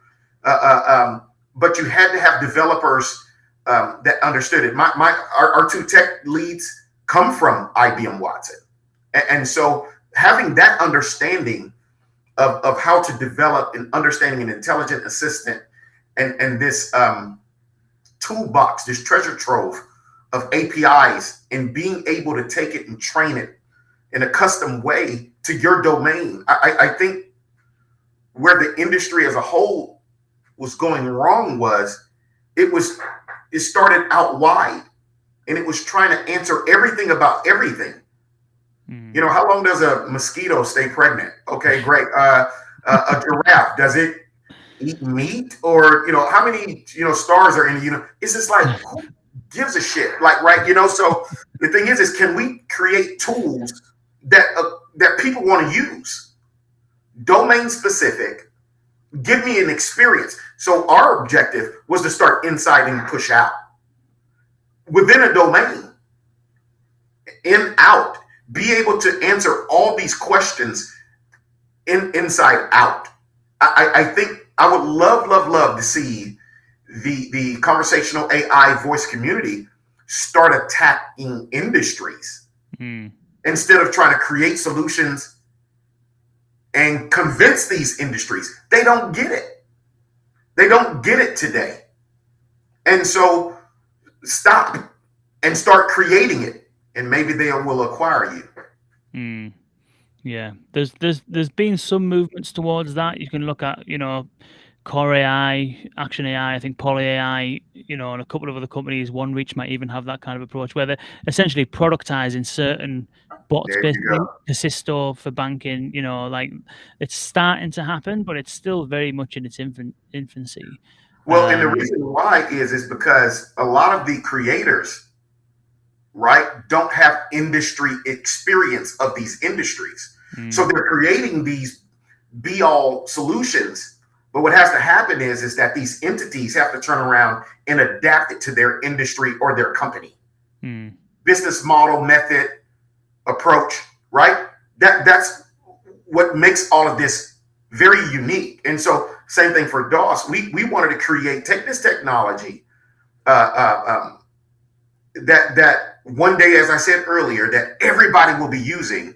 B: But you had to have developers that understood it. Our two tech leads come from IBM Watson. And so having that understanding of how to develop and understanding an intelligent assistant and this toolbox, this treasure trove of APIs, and being able to take it and train it in a custom way to your domain. I think where the industry as a whole was going wrong was it started out wide, and it was trying to answer everything about everything. How long does a mosquito stay pregnant? Okay, great. A giraffe, does it eat meat, or how many stars are in the universe? It's just like, who gives a shit? Like, right? So the thing is can we create tools that people want to use, domain specific? Give me an experience. So our objective was to start inside and push out within a domain, in out, be able to answer all these questions inside out. I think I would love to see the conversational AI voice community start attacking industries instead of trying to create solutions and convince these industries. They don't get it. They don't get it today. And so stop and start creating it, and maybe they will acquire you.
A: Yeah, there's been some movements towards that. You can look at, Core AI, Action AI, I think Poly AI, and a couple of other companies. OneReach might even have that kind of approach where they're essentially productizing certain bots,
B: There you
A: basically,
B: go.
A: Persisto for banking. Like it's starting to happen, but it's still very much in its infancy.
B: Well, and the reason why is because a lot of the creators, right, don't have industry experience of these industries. So they're creating these be-all solutions. But what has to happen is that these entities have to turn around and adapt it to their industry or their company. Business model, method, approach, right? That's what makes all of this very unique. And so same thing for DOSS. We wanted to take this technology that one day, as I said earlier, that everybody will be using,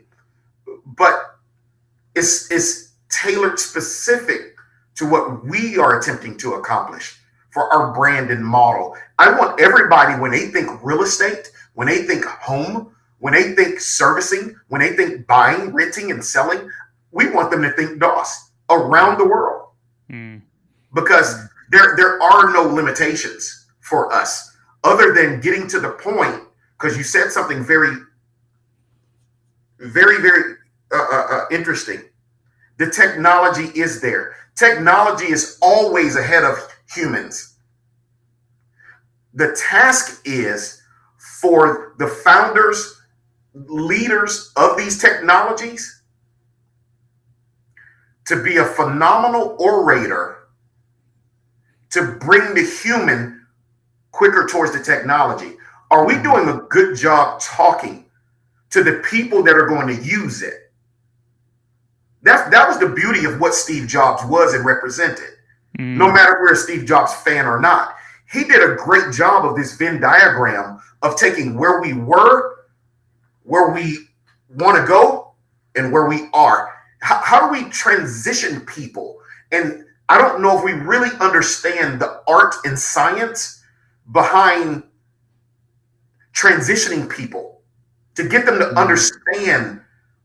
B: but it's tailored specific to what we are attempting to accomplish for our brand and model. I want everybody, when they think real estate, when they think home, when they think servicing, when they think buying, renting, and selling, we want them to think DOSS around the world. Because there are no limitations for us other than getting to the point, because you said something very, very, very interesting. The technology is there. Technology is always ahead of humans. The task is for the founders, leaders of these technologies to be a phenomenal orator to bring the human quicker towards the technology. Are we doing a good job talking to the people that are going to use it? That was the beauty of what Steve Jobs was and represented. No matter if we're a Steve Jobs fan or not, he did a great job of this Venn diagram of taking where we were, where we want to go, and where we are. How do we transition people? And I don't know if we really understand the art and science behind transitioning people to get them to understand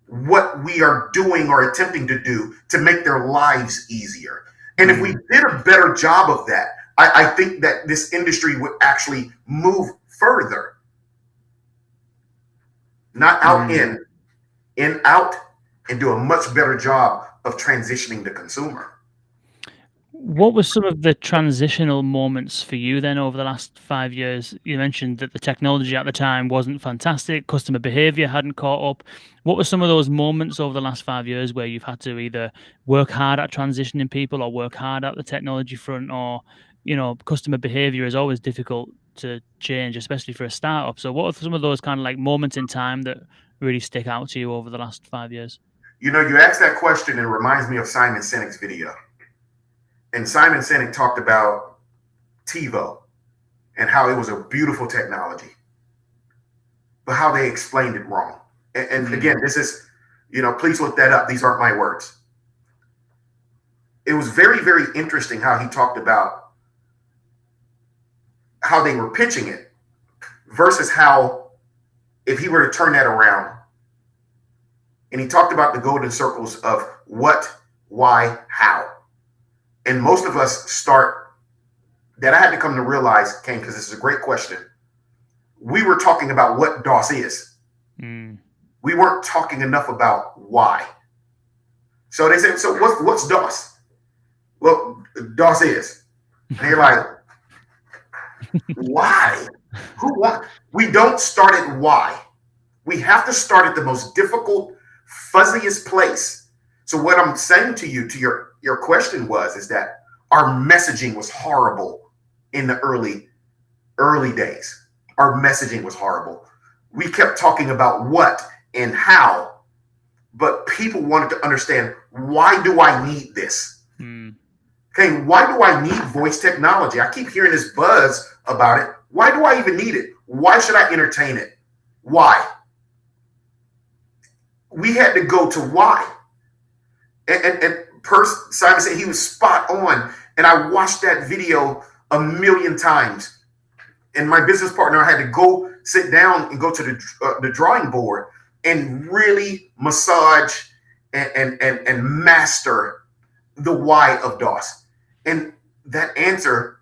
B: what we are doing or attempting to do to make their lives easier. And if we did a better job of that, I think that this industry would actually move further. Not out in out, and do a much better job of transitioning the consumer.
A: What were some of the transitional moments for you then over the last 5 years? You mentioned that the technology at the time wasn't fantastic, customer behavior hadn't caught up. What were some of those moments over the last 5 years where you've had to either work hard at transitioning people or work hard at the technology front, or, customer behavior is always difficult to change, especially for a startup. So what are some of those kind of like moments in time that really stick out to you over the last 5 years?
B: You asked that question, and it reminds me of Simon Sinek's video. And Simon Sinek talked about TiVo and how it was a beautiful technology, but how they explained it wrong. And again, this is, please look that up. These aren't my words. It was very, very interesting how he talked about how they were pitching it versus how, if he were to turn that around. And he talked about the golden circles of what, why, how. And most of us start, that I had to come to realize, Kane, because this is a great question. We were talking about what DOSS is. We weren't talking enough about why. So they said, so what's DOSS? Well, DOSS is. And you're like, why? Who want? We don't start at why. We have to start at the most difficult, fuzziest place. So what I'm saying to you, to your question was, is that our messaging was horrible in the early days. Our messaging was horrible. We kept talking about what and how, but people wanted to understand, why do I need this? Okay, why do I need voice technology? I keep hearing this buzz about it. Why do I even need it? Why should I entertain it? Why? We had to go to why. And Simon said he was spot on. And I watched that video a million times. And my business partner had to go sit down and go to the drawing board and really massage and master the why of DOSS. And that answer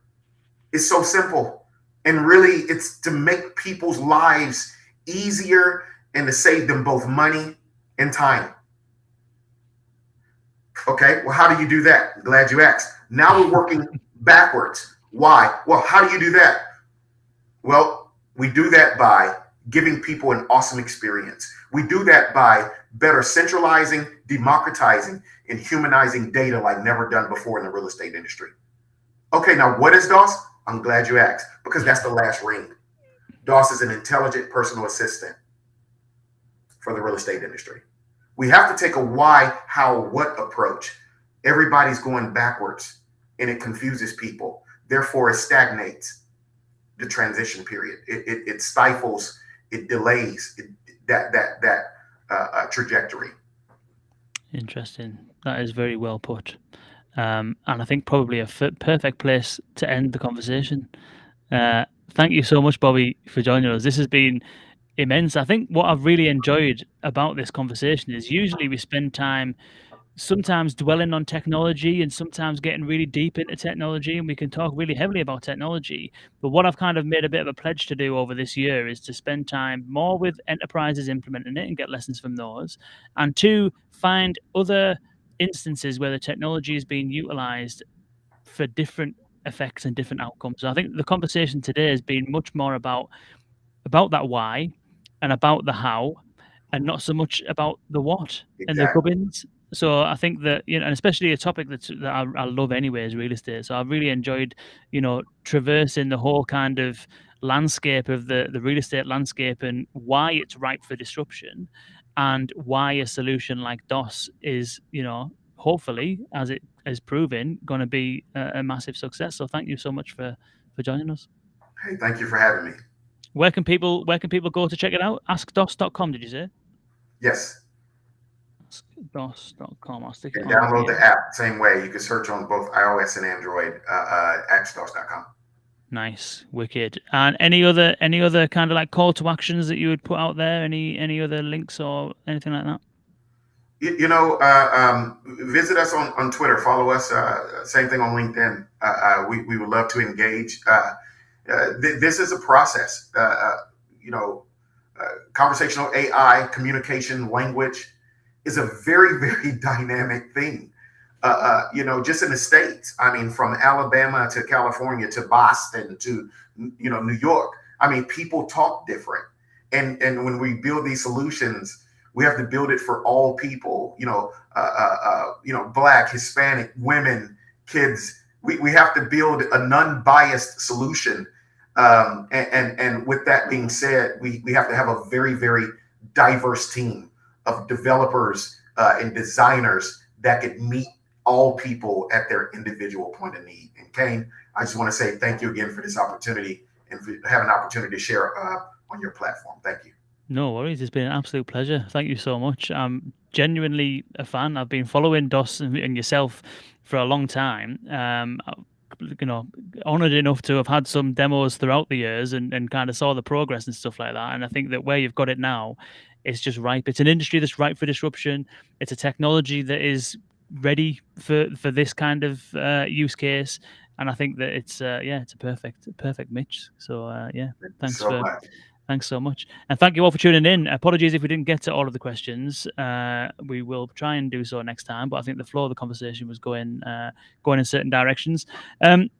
B: is so simple. And really, it's to make people's lives easier and to save them both money and time. Okay, well, how do you do that? Glad you asked. Now we're working backwards. Why? Well, how do you do that? Well, we do that by giving people an awesome experience. We do that by better centralizing, democratizing, and humanizing data like never done before in the real estate industry. Okay, now what is DOSS? I'm glad you asked, because that's the last ring. DOSS is an intelligent personal assistant for the real estate industry. We have to take a why, how, what approach. Everybody's going backwards and it confuses people. Therefore, it stagnates the transition period. It stifles, it delays that trajectory.
A: Interesting. That is very well put. And I think probably a perfect place to end the conversation. Thank you so much, Bobby, for joining us. This has been immense. I think what I've really enjoyed about this conversation is usually we spend time sometimes dwelling on technology and sometimes getting really deep into technology, and we can talk really heavily about technology. But what I've kind of made a bit of a pledge to do over this year is to spend time more with enterprises implementing it and get lessons from those, and to find other instances where the technology is being utilized for different effects and different outcomes. So I think the conversation today has been much more about that why and about the how, and not so much about the what and the
B: Exactly.
A: gubbins. So I think that, and especially a topic that I love anyway is real estate. So I've really enjoyed, traversing the whole kind of landscape of the real estate landscape and why it's ripe for disruption, and why a solution like DOSS is, hopefully, as it is proven, going to be a massive success. So thank you so much for joining us.
B: Hey, thank you for having me.
A: Where can people go to check it out? AskDOSS.com, did you say?
B: Yes.
A: AskDOSS.com. I'll stick it
B: And
A: on
B: download
A: here.
B: the app same way. You can search on both iOS and Android, axdos.com.
A: Nice, wicked. And any other kind of like call to actions that you would put out there? Any other links or anything like that?
B: Visit us on Twitter. Follow us. Same thing on LinkedIn. We would love to engage. This is a process. Conversational AI, communication, language is a very, very dynamic thing. Just in the States, I mean, from Alabama to California to Boston to, New York, I mean, people talk different. And when we build these solutions, we have to build it for all people, Black, Hispanic, women, kids. We have to build a non-biased solution. And with that being said, we have to have a very, very diverse team of developers and designers that could meet all people at their individual point of need. And Kane, I just want to say thank you again for this opportunity and for having an opportunity to share on your platform. Thank you.
A: No worries. It's been an absolute pleasure. Thank you so much. I'm genuinely a fan. I've been following DOSS and yourself for a long time. Honored enough to have had some demos throughout the years and kind of saw the progress and stuff like that. And I think that where you've got it now, it's just ripe. It's an industry that's ripe for disruption. It's a technology that is ready for this kind of use case. And I think that it's a perfect mix. So yeah,
B: Thank you
A: thanks
B: so
A: for
B: much.
A: Thanks so much. And thank you all for tuning in. Apologies if we didn't get to all of the questions. We will try and do so next time, but I think the flow of the conversation was going in certain directions.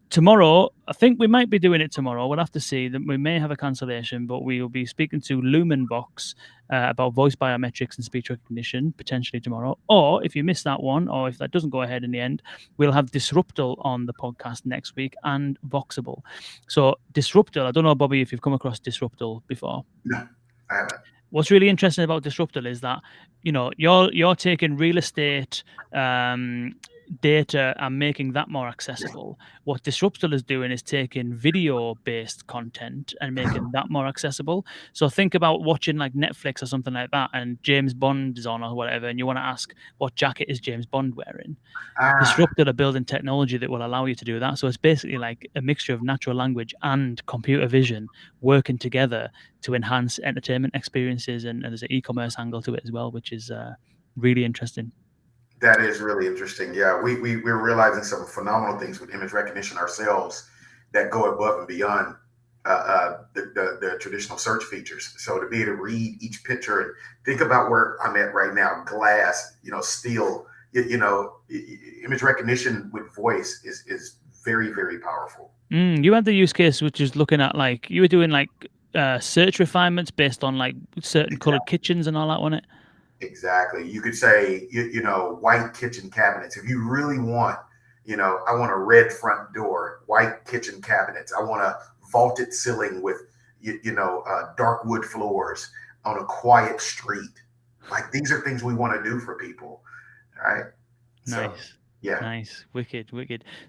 A: Tomorrow, I think we might be doing it tomorrow. We'll have to see. That we may have a cancellation, but we will be speaking to LumenVox about voice biometrics and speech recognition potentially tomorrow. Or if you miss that one, or if that doesn't go ahead in the end, we'll have Disruptal on the podcast next week and Voxable. So Disruptal, I don't know, Bobby, if you've come across Disruptal before.
B: No, I haven't.
A: What's really interesting about Disruptal is that you're taking real estate data and making that more accessible. What Disruptal is doing is taking video-based content and making that more accessible. So think about watching like Netflix or something like that, and James Bond is on or whatever, and you want to ask what jacket is James Bond wearing. Disrupted a building technology that will allow you to do that. So it's basically like a mixture of natural language and computer vision working together to enhance entertainment experiences. And there's an e-commerce angle to it as well, which is really interesting.
B: That is really interesting. Yeah, we're realizing some phenomenal things with image recognition ourselves that go above and beyond the traditional search features. So to be able to read each picture and think about where I'm at right now, glass, steel, image recognition with voice is very, very powerful.
A: You had the use case, which is looking at like you were doing like search refinements based on like certain colored kitchens and all that, wasn't it?
B: Exactly. You could say, white kitchen cabinets. If you really want, I want a red front door, white kitchen cabinets. I want a vaulted ceiling with, dark wood floors on a quiet street. Like these are things we want to do for people. All right. So,
A: Nice.
B: yeah.
A: Nice. Wicked.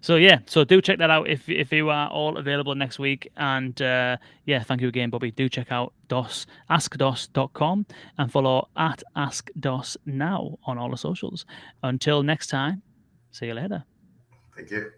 A: So yeah, so do check that out if you are all available next week. And yeah, thank you again, Bobby. Do check out DOSS, askdoss.com, and follow at AskDOSS now on all the socials. Until next time, see you later.
B: Thank you.